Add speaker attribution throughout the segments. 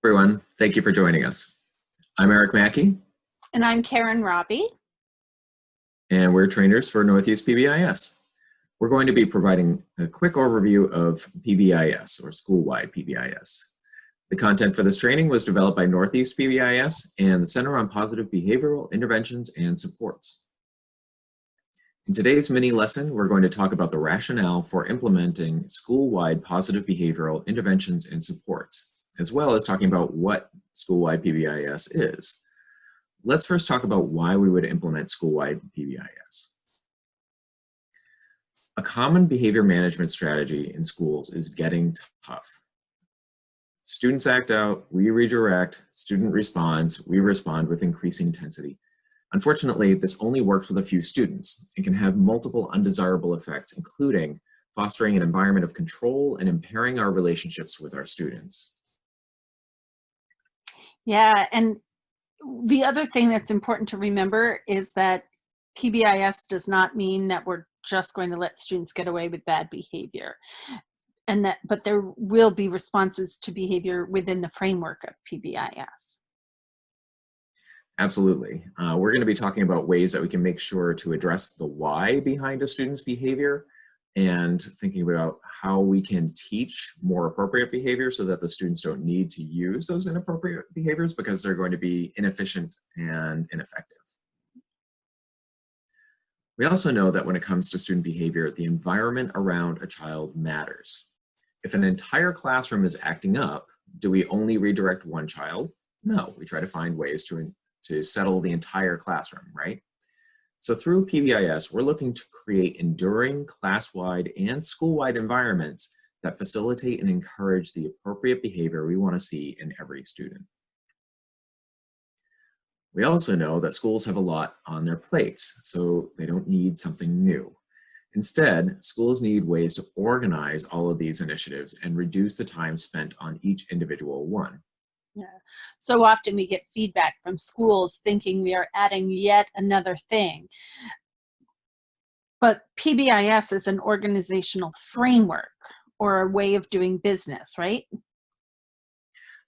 Speaker 1: Everyone, thank you for joining us. I'm Eric Mackey,
Speaker 2: And I'm Karen Robbie.
Speaker 1: and we're trainers for Northeast PBIS. We're going to be providing a quick overview of PBIS, or school-wide PBIS. The content for this training was developed by Northeast PBIS and the Center on Positive Behavioral Interventions and Supports. In today's mini lesson, we're going to talk about the rationale for implementing school-wide positive behavioral interventions and supports, as well as talking about what school-wide PBIS is. Let's first talk about why we would implement school-wide PBIS. A common behavior management strategy in schools is getting tough. Students act out, we redirect, student responds, we respond with increasing intensity. Unfortunately, this only works with a few students and can have multiple undesirable effects, including fostering an environment of control and impairing our relationships with our students.
Speaker 2: Yeah, and the other thing that's important to remember is that PBIS does not mean that we're just going to let students get away with bad behavior, but there will be responses to behavior within the framework of PBIS.
Speaker 1: Absolutely. We're going to be talking about ways that we can make sure to address the why behind a student's behavior and thinking about how we can teach more appropriate behavior so that the students don't need to use those inappropriate behaviors because they're going to be inefficient and ineffective. We also know that when it comes to student behavior, the environment around a child matters. If an entire classroom is acting up, do we only redirect one child? No, we try to find ways to settle the entire classroom, right? So through PBIS, we're looking to create enduring class-wide and school-wide environments that facilitate and encourage the appropriate behavior we want to see in every student. We also know that schools have a lot on their plates, so they don't need something new. Instead, schools need ways to organize all of these initiatives and reduce the time spent on each individual one.
Speaker 2: Yeah. So often we get feedback from schools thinking we are adding yet another thing. But PBIS is an organizational framework or a way of doing business, right?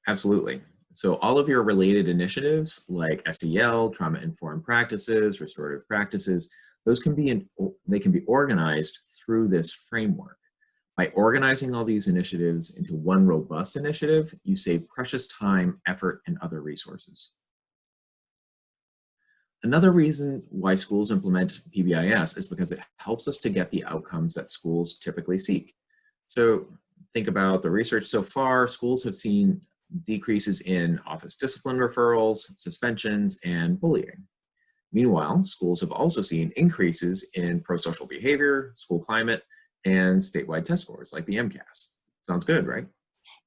Speaker 1: Absolutely. So all of your related initiatives like SEL, trauma-informed practices, restorative practices, they can be organized through this framework. By organizing all these initiatives into one robust initiative, you save precious time, effort, and other resources. Another reason why schools implement PBIS is because it helps us to get the outcomes that schools typically seek. So think about the research so far. Schools have seen decreases in office discipline referrals, suspensions, and bullying. Meanwhile, schools have also seen increases in pro-social behavior, school climate, and statewide test scores like the MCAS. Sounds good, right?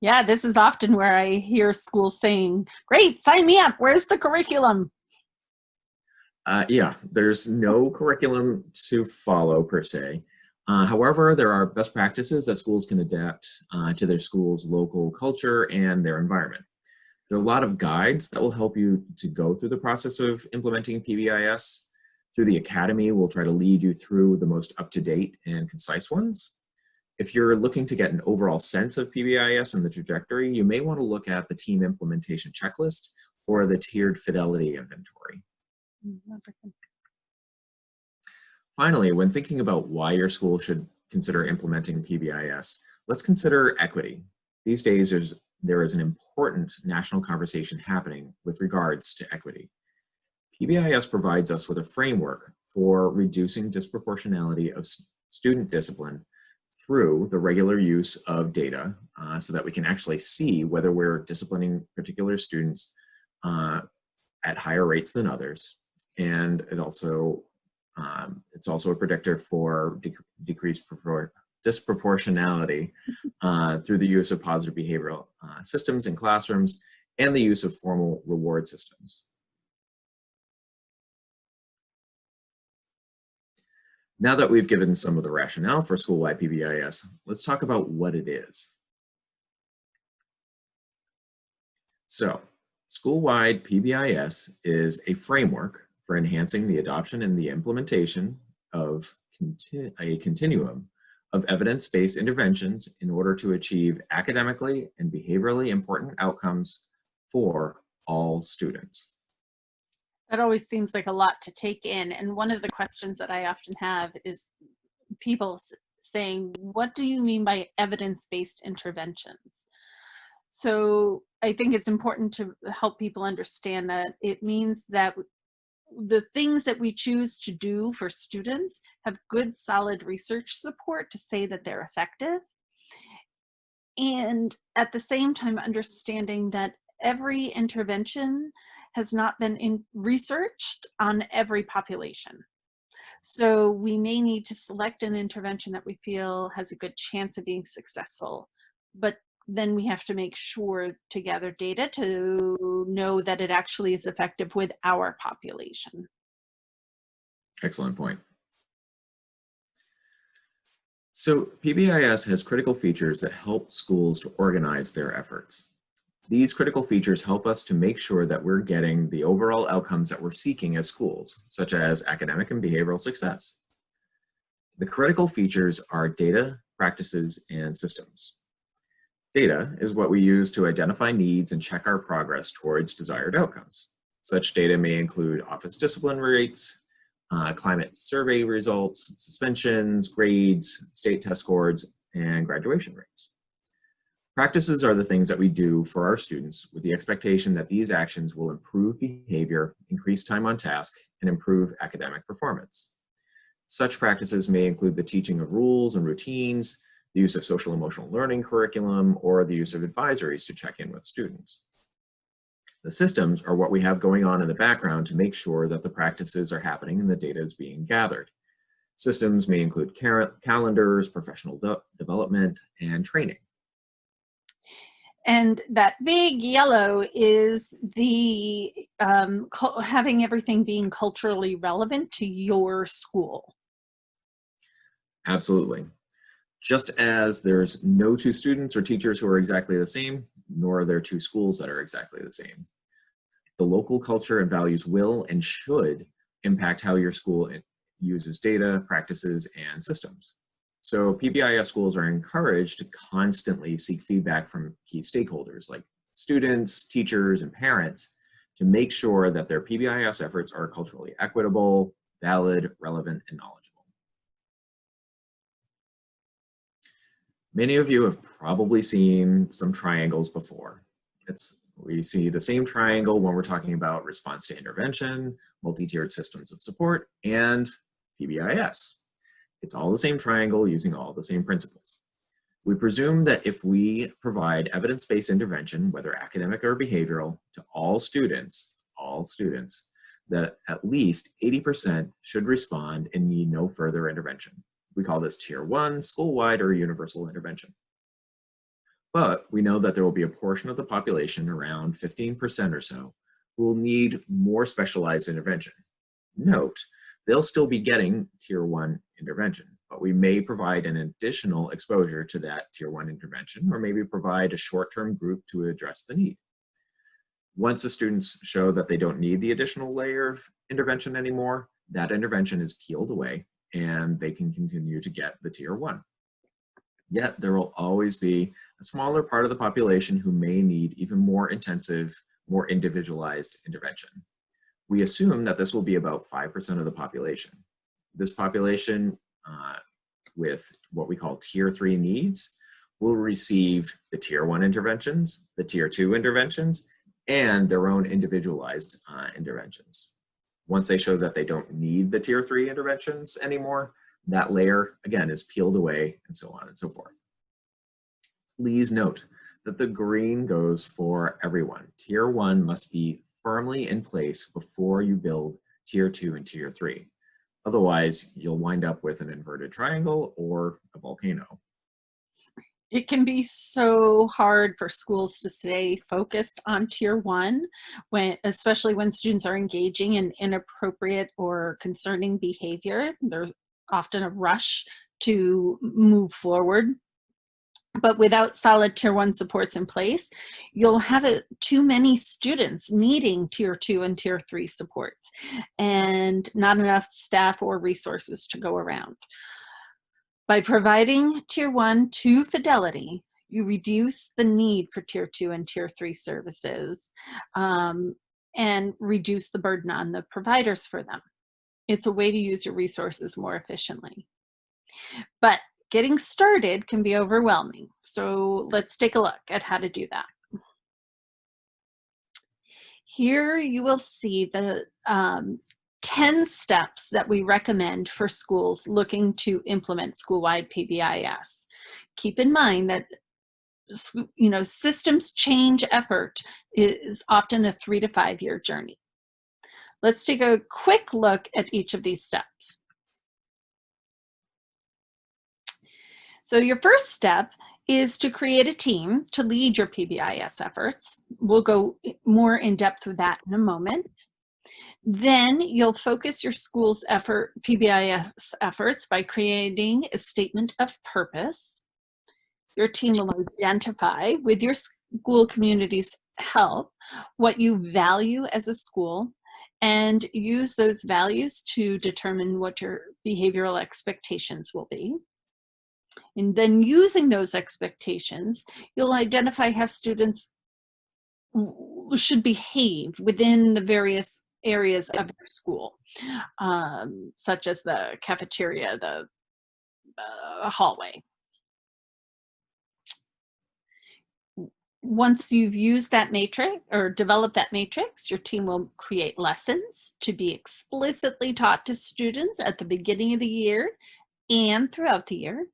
Speaker 2: Yeah, this is often where I hear schools saying, great, sign me up, where's the curriculum?
Speaker 1: Yeah, there's no curriculum to follow per se. However, there are best practices that schools can adapt to their school's local culture and their environment. There are a lot of guides that will help you to go through the process of implementing PBIS. Through the Academy, we'll try to lead you through the most up-to-date and concise ones. If you're looking to get an overall sense of PBIS and the trajectory, you may want to look at the team implementation checklist or the tiered fidelity inventory. Finally, when thinking about why your school should consider implementing PBIS, let's consider equity. These days, there is an important national conversation happening with regards to equity. PBIS provides us with a framework for reducing disproportionality of student discipline through the regular use of data so that we can actually see whether we're disciplining particular students at higher rates than others. And it's also a predictor for decreased disproportionality through the use of positive behavioral systems in classrooms and the use of formal reward systems. Now that we've given some of the rationale for school-wide PBIS, let's talk about what it is. So, school-wide PBIS is a framework for enhancing the adoption and the implementation of a continuum of evidence-based interventions in order to achieve academically and behaviorally important outcomes for all students.
Speaker 2: That always seems like a lot to take in. And one of the questions that I often have is people saying, what do you mean by evidence-based interventions? So I think it's important to help people understand that it means that the things that we choose to do for students have good, solid research support to say that they're effective. And at the same time, understanding that every intervention has not been researched on every population. So we may need to select an intervention that we feel has a good chance of being successful, but then we have to make sure to gather data to know that it actually is effective with our population.
Speaker 1: Excellent point. So PBIS has critical features that help schools to organize their efforts. These critical features help us to make sure that we're getting the overall outcomes that we're seeking as schools, such as academic and behavioral success. The critical features are data, practices, and systems. Data is what we use to identify needs and check our progress towards desired outcomes. Such data may include office discipline rates, climate survey results, suspensions, grades, state test scores, and graduation rates. Practices are the things that we do for our students with the expectation that these actions will improve behavior, increase time on task, and improve academic performance. Such practices may include the teaching of rules and routines, the use of social emotional learning curriculum, or the use of advisories to check in with students. The systems are what we have going on in the background to make sure that the practices are happening and the data is being gathered. Systems may include calendars, professional development, and training.
Speaker 2: And that big yellow is the having everything being culturally relevant to your school.
Speaker 1: Absolutely. Just as there's no two students or teachers who are exactly the same, nor are there two schools that are exactly the same. The local culture and values will and should impact how your school uses data, practices, and systems. So PBIS schools are encouraged to constantly seek feedback from key stakeholders like students, teachers, and parents to make sure that their PBIS efforts are culturally equitable, valid, relevant, and knowledgeable. Many of you have probably seen some triangles before. We see the same triangle when we're talking about response to intervention, multi-tiered systems of support, and PBIS. It's all the same triangle using all the same principles. We presume that if we provide evidence-based intervention, whether academic or behavioral, to all students, that at least 80% should respond and need no further intervention. We call this Tier 1, school-wide, or universal intervention. But we know that there will be a portion of the population, around 15% or so, who will need more specialized intervention. Note, they'll still be getting Tier 1 intervention, but we may provide an additional exposure to that Tier 1 intervention, or maybe provide a short-term group to address the need. Once the students show that they don't need the additional layer of intervention anymore, that intervention is peeled away and they can continue to get the Tier 1. Yet there will always be a smaller part of the population who may need even more intensive, more individualized intervention. We assume that this will be about 5% of the population. This population with what we call Tier 3 needs will receive the Tier 1 interventions, the Tier 2 interventions, and their own individualized interventions. Once they show that they don't need the Tier 3 interventions anymore, that layer, again, is peeled away, and so on and so forth. Please note that the green goes for everyone. Tier 1 must be firmly in place before you build Tier 2 and Tier 3. Otherwise, you'll wind up with an inverted triangle or a volcano.
Speaker 2: It can be so hard for schools to stay focused on Tier 1, especially when students are engaging in inappropriate or concerning behavior. There's often a rush to move forward. But without solid Tier 1 supports in place, you'll have too many students needing Tier 2 and Tier 3 supports and not enough staff or resources to go around. By providing Tier 1 to fidelity, You reduce the need for tier 2 and tier 3 services, and reduce the burden on the providers for them. It's a way to use your resources more efficiently. But getting started can be overwhelming. So let's take a look at how to do that. Here you will see the 10 steps that we recommend for schools looking to implement school-wide PBIS. Keep in mind that systems change effort is often a 3 to 5 year journey. Let's take a quick look at each of these steps. So your first step is to create a team to lead your PBIS efforts. We'll go more in depth with that in a moment. Then you'll focus your school's PBIS efforts by creating a statement of purpose. Your team will identify, with your school community's help, what you value as a school and use those values to determine what your behavioral expectations will be. And then using those expectations, you'll identify how students should behave within the various areas of your school, such as the cafeteria, the hallway. Once you've used that matrix or developed that matrix, your team will create lessons to be explicitly taught to students at the beginning of the year and throughout the year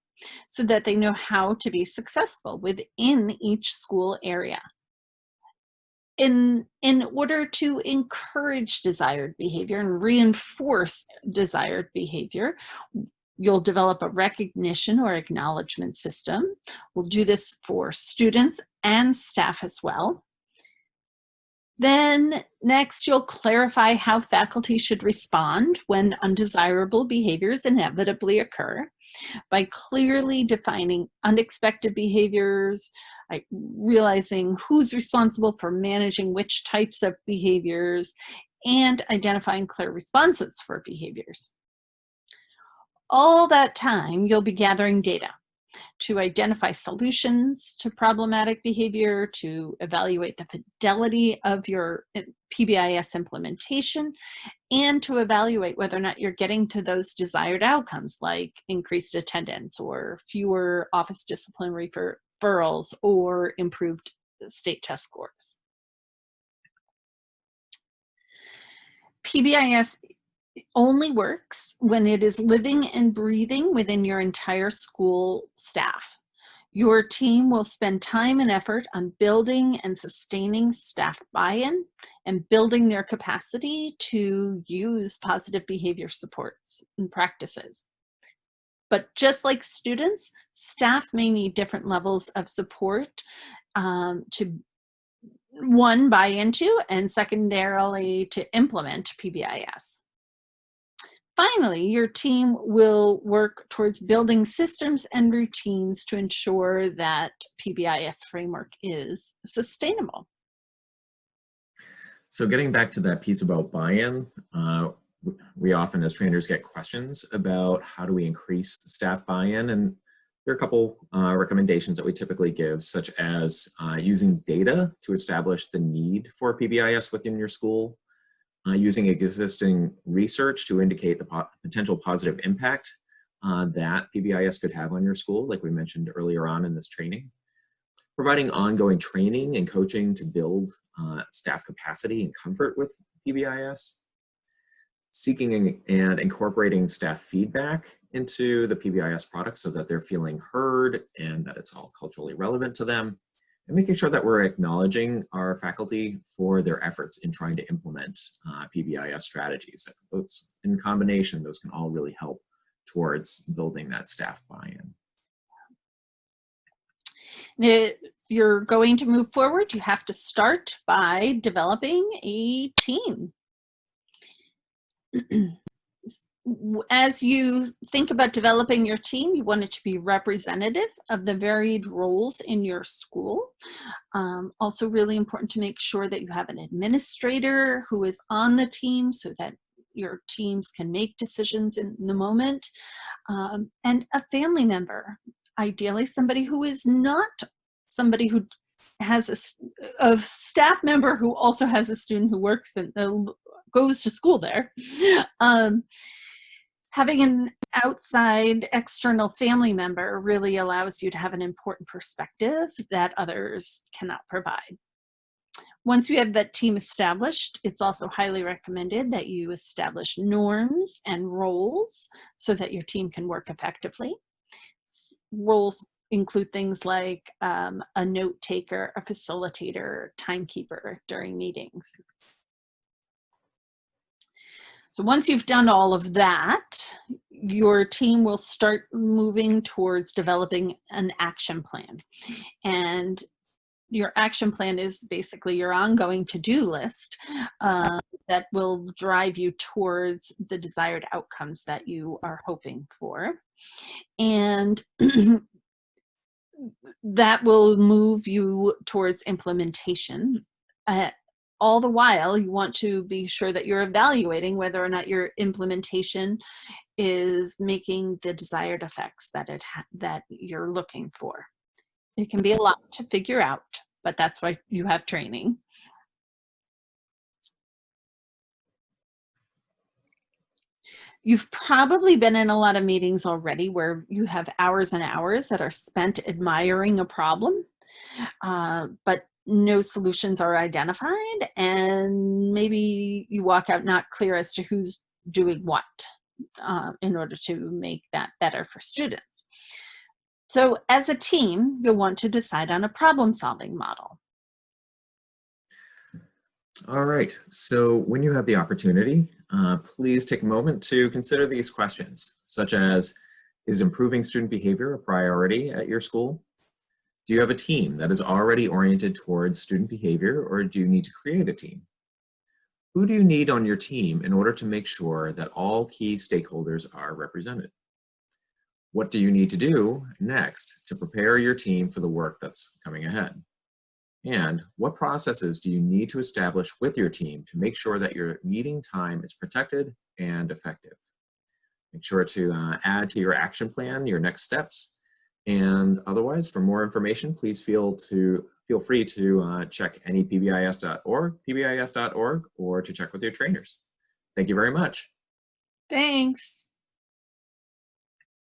Speaker 2: so that they know how to be successful within each school area. In order to encourage desired behavior and reinforce desired behavior, you'll develop a recognition or acknowledgement system. We'll do this for students and staff as well. Then next, you'll clarify how faculty should respond when undesirable behaviors inevitably occur by clearly defining unexpected behaviors, like realizing who's responsible for managing which types of behaviors, and identifying clear responses for behaviors. All that time, you'll be gathering data to identify solutions to problematic behavior, to evaluate the fidelity of your PBIS implementation, and to evaluate whether or not you're getting to those desired outcomes like increased attendance or fewer office discipline referrals or improved state test scores. PBIS only works when it is living and breathing within your entire school staff. Your team will spend time and effort on building and sustaining staff buy-in and building their capacity to use positive behavior supports and practices. But just like students, staff may need different levels of support to, one, buy into, and secondarily to implement PBIS. Finally, your team will work towards building systems and routines to ensure that PBIS framework is sustainable.
Speaker 1: So getting back to that piece about buy-in, we often as trainers get questions about how do we increase staff buy-in, and there are a couple recommendations that we typically give, such as using data to establish the need for PBIS within your school, using existing research to indicate the potential positive impact that PBIS could have on your school, like we mentioned earlier on in this training. Providing ongoing training and coaching to build staff capacity and comfort with PBIS. Seeking and incorporating staff feedback into the PBIS product so that they're feeling heard and that it's all culturally relevant to them. And making sure that we're acknowledging our faculty for their efforts in trying to implement PBIS strategies. Those, in combination, those can all really help towards building that staff buy-in.
Speaker 2: If you're going to move forward, you have to start by developing a team. As you think about developing your team, you want it to be representative of the varied roles in your school. Also really important to make sure that you have an administrator who is on the team so that your teams can make decisions in the moment, and a family member, ideally somebody who is not somebody who has a staff member who also has a student who works and goes to school there. Having an outside external family member really allows you to have an important perspective that others cannot provide. Once you have that team established, it's also highly recommended that you establish norms and roles so that your team can work effectively. Roles include things like a note taker, a facilitator, timekeeper during meetings. So once you've done all of that, your team will start moving towards developing an action plan. And your action plan is basically your ongoing to-do list that will drive you towards the desired outcomes that you are hoping for. And that will move you towards implementation. All the while, you want to be sure that you're evaluating whether or not your implementation is making the desired effects that you're looking for. It can be a lot to figure out, but that's why you have training. You've probably been in a lot of meetings already where you have hours and hours that are spent admiring a problem, but no solutions are identified, and maybe you walk out not clear as to who's doing what in order to make that better for students. So as a team, you'll want to decide on a problem-solving model.
Speaker 1: All right, so when you have the opportunity, please take a moment to consider these questions, such as, is improving student behavior a priority at your school? Do you have a team that is already oriented towards student behavior, or do you need to create a team? Who do you need on your team in order to make sure that all key stakeholders are represented? What do you need to do next to prepare your team for the work that's coming ahead? And what processes do you need to establish with your team to make sure that your meeting time is protected and effective? Make sure to add to your action plan your next steps. And otherwise, for more information, please feel free to check any PBIS.org, or to check with your trainers. Thank you very much.
Speaker 2: Thanks.